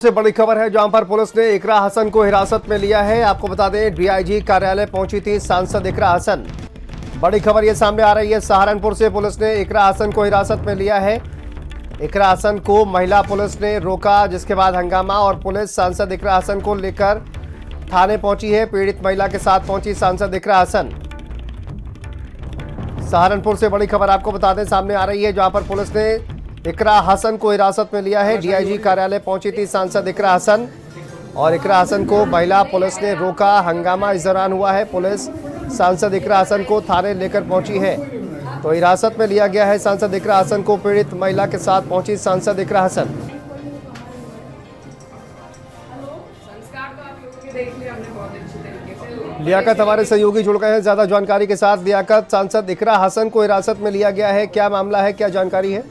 से बड़ी खबर है जहां पर पुलिस ने इकरा हसन को हिरासत में लिया है। आपको बता दें डीआईजी कार्यालय पहुंची थी सांसद इकरा हसन। बड़ी खबर ये सामने आ रही है, सहारनपुर से पुलिस ने इकरा हसन को हिरासत में लिया है। इकरा हसन को महिला पुलिस ने रोका, जिसके बाद हंगामा और पुलिस सांसद इकरा हसन को लेकर थाने पहुंची है। पीड़ित महिला के साथ पहुंची सांसद इकरा हसन। सहारनपुर से बड़ी खबर आपको बता दें सामने आ रही है, जहां पर पुलिस ने इकरा हसन को हिरासत में लिया है। डीआईजी कार्यालय पहुंची थी सांसद इकरा हसन और इकरा हसन को महिला पुलिस ने रोका। हंगामा इस दौरान हुआ है। पुलिस सांसद इकरा हसन को थाने लेकर पहुंची है, तो हिरासत में लिया गया है सांसद इकरा हसन को। पीड़ित महिला के साथ पहुंची सांसद इकरा हसन। लियाकत हमारे सहयोगी जुड़ गए हैं ज्यादा जानकारी के साथ। लियाकत, सांसद इकरा हसन को हिरासत में लिया गया है, क्या मामला है, क्या जानकारी है?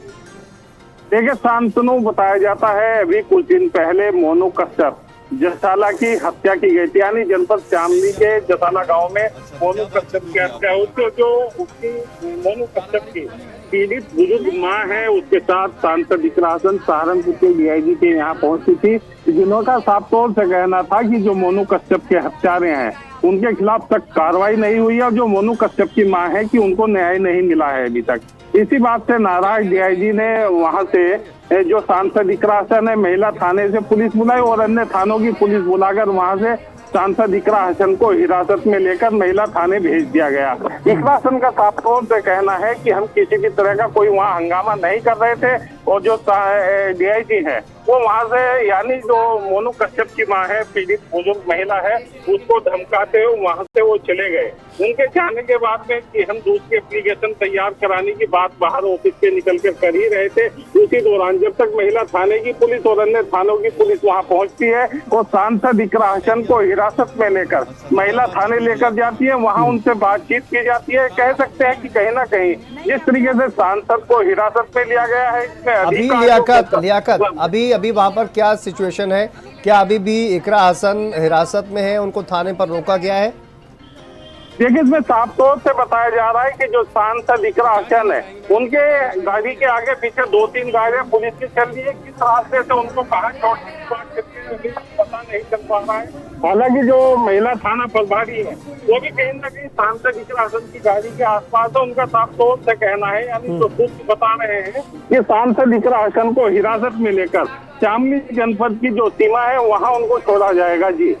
देखिए शांतनु, बताया जाता है अभी कुछ दिन पहले मोनू कश्यप जसाला की हत्या की गई थी, यानी जनपद शामली के जसाला गांव में मोनू कश्यप की हत्या। उसकी मोनू कश्यप की पीड़ित बुजुर्ग मां है, उसके साथ सांसद इकरा हसन सहारनपुर के डीआईजी के यहाँ पहुंची थी, जिनका साफ तौर से कहना था कि जो मोनू कश्यप के हत्यारे हैं उनके खिलाफ तक कार्रवाई नहीं हुई है और जो मोनू कश्यप की मां है कि उनको न्याय नहीं मिला है अभी तक। इसी बात से नाराज डीआईजी ने वहां से जो सांसद इकरा हसन है महिला थाने से पुलिस बुलाई और अन्य थानों की पुलिस बुलाकर वहां से सांसद इकरा हसन को हिरासत में लेकर महिला थाने भेज दिया गया। इकरा हसन का साफ तौर से कहना है कि हम किसी भी तरह का कोई वहां हंगामा नहीं कर रहे थे और जो डीआईजी है वो वहां से, यानी जो मोनू कश्यप की मां है, पीड़ित बुजुर्ग महिला है, उसको धमकाते हुए वहां से वो चले गए। उनके जाने के बाद में कि हम दूसरी एप्लीकेशन तैयार कराने की बात बाहर ऑफिस से निकल कर ही रहे थे, उसी दौरान जब तक महिला थाने की पुलिस और अन्य थानों की पुलिस वहां पहुंचती है और सांसद इकरा हसन को हिरासत में लेकर महिला थाने लेकर जाती है, वहां उनसे बातचीत की जाती है। कह सकते हैं कि कहीं ना कहीं जिस तरीके से सांसद को हिरासत में लिया गया है, इसमें लियाकत अभी वहां पर क्या सिचुएशन है? क्या अभी भी इकरा हसन हिरासत में है, उनको थाने पर रोका गया है? देखिए इसमें साफ तौर से बताया जा रहा है कि जो सांसद इकरा हसन है उनके गाड़ी के आगे पीछे 2-3 गाड़ियां पुलिस की चल रही है। किस रास्ते से उनको कहाँ पता नहीं चल पा रहा है। हालांकि जो महिला थाना प्रभारी है वो भी कहीं ना कहीं सांसद इकरा हसन की गाड़ी के आसपास है। उनका साफ तौर से कहना है, यानी जो सूत्र बता रहे हैं कि सांसद इकरा हसन को हिरासत में लेकर शामली जनपद की जो सीमा है वहाँ उनको छोड़ा जाएगा। जी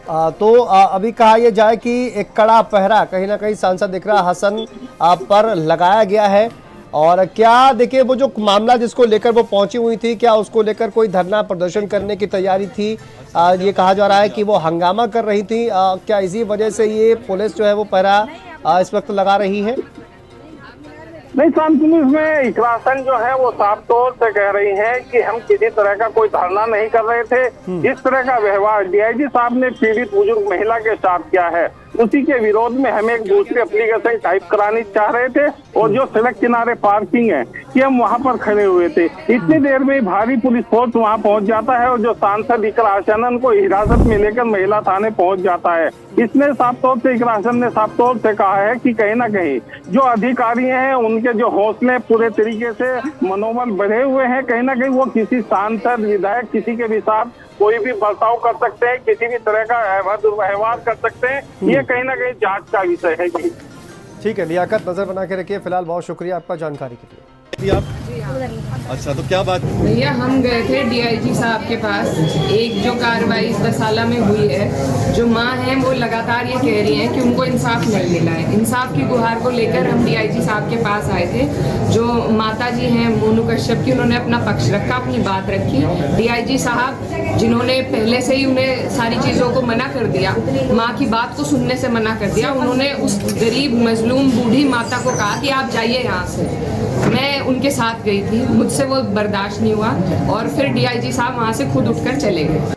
तो अभी कहा यह जाए कि एक कड़ा पहरा कहीं ना कहीं सांसद इकरा हसन पर लगाया गया है। और क्या देखिए वो जो मामला जिसको लेकर वो पहुंची हुई थी, क्या उसको लेकर कोई धरना प्रदर्शन करने की तैयारी थी? ये कहा जा रहा है कि वो हंगामा कर रही थी। क्या इसी वजह से ये पुलिस जो है वो पहरा इस वक्त लगा रही है? नहीं शांतनु, इसमें इकरा हसन जो है वो साफ तौर से कह रही है कि हम किसी तरह का कोई धरना नहीं कर रहे थे। इस तरह का व्यवहार डीआईजी साहब ने पीड़ित बुजुर्ग महिला के साथ किया है, उसी के विरोध में हम एक दूसरी एप्लीकेशन टाइप करानी चाह रहे थे और जो सड़क किनारे पार्किंग है कि हम वहां पर खड़े हुए थे। इतनी देर में भारी पुलिस फोर्स वहां पहुंच जाता है और जो सांसद इकरा हसन को हिरासत में लेकर महिला थाने पहुंच जाता है। इसने साफ तौर से इकरा हसन ने साफ तौर से कहा है कि कहीं ना कहीं जो अधिकारी हैं उनके जो हौसले पूरे तरीके से मनोबल बढ़े हुए हैं, कहीं ना कहीं वो किसी सांसद विधायक किसी के भी साथ कोई भी बर्ताव कर सकते हैं, किसी भी तरह का दुर्व्यवहार कर सकते हैं। ये कहीं ना कहीं जांच का विषय है। ठीक है लियाकत, नजर बना के रखिए। फिलहाल बहुत शुक्रिया आपका जानकारी के लिए। आप अच्छा, तो क्या बात? भैया हम गए थे डीआईजी साहब के पास। एक जो कार्रवाई दसाला में हुई है, जो माँ है वो लगातार ये कह रही हैं कि उनको इंसाफ नहीं मिला है। इंसाफ की गुहार को लेकर हम डीआईजी साहब के पास आए थे। जो माता जी हैं मोनू कश्यप की, उन्होंने अपना पक्ष रखा, अपनी बात रखी। डीआईजी साहब जिन्होंने पहले से ही उन्हें सारी चीज़ों को मना कर दिया, माँ की बात को सुनने से मना कर दिया, उन्होंने उस गरीब मजलूम बूढ़ी माता को कहा कि आप जाइए यहाँ से। मैं उनके साथ गई थी, मुझसे वो बर्दाश्त नहीं हुआ और फिर डीआईजी साहब वहाँ से खुद उठकर चले गए।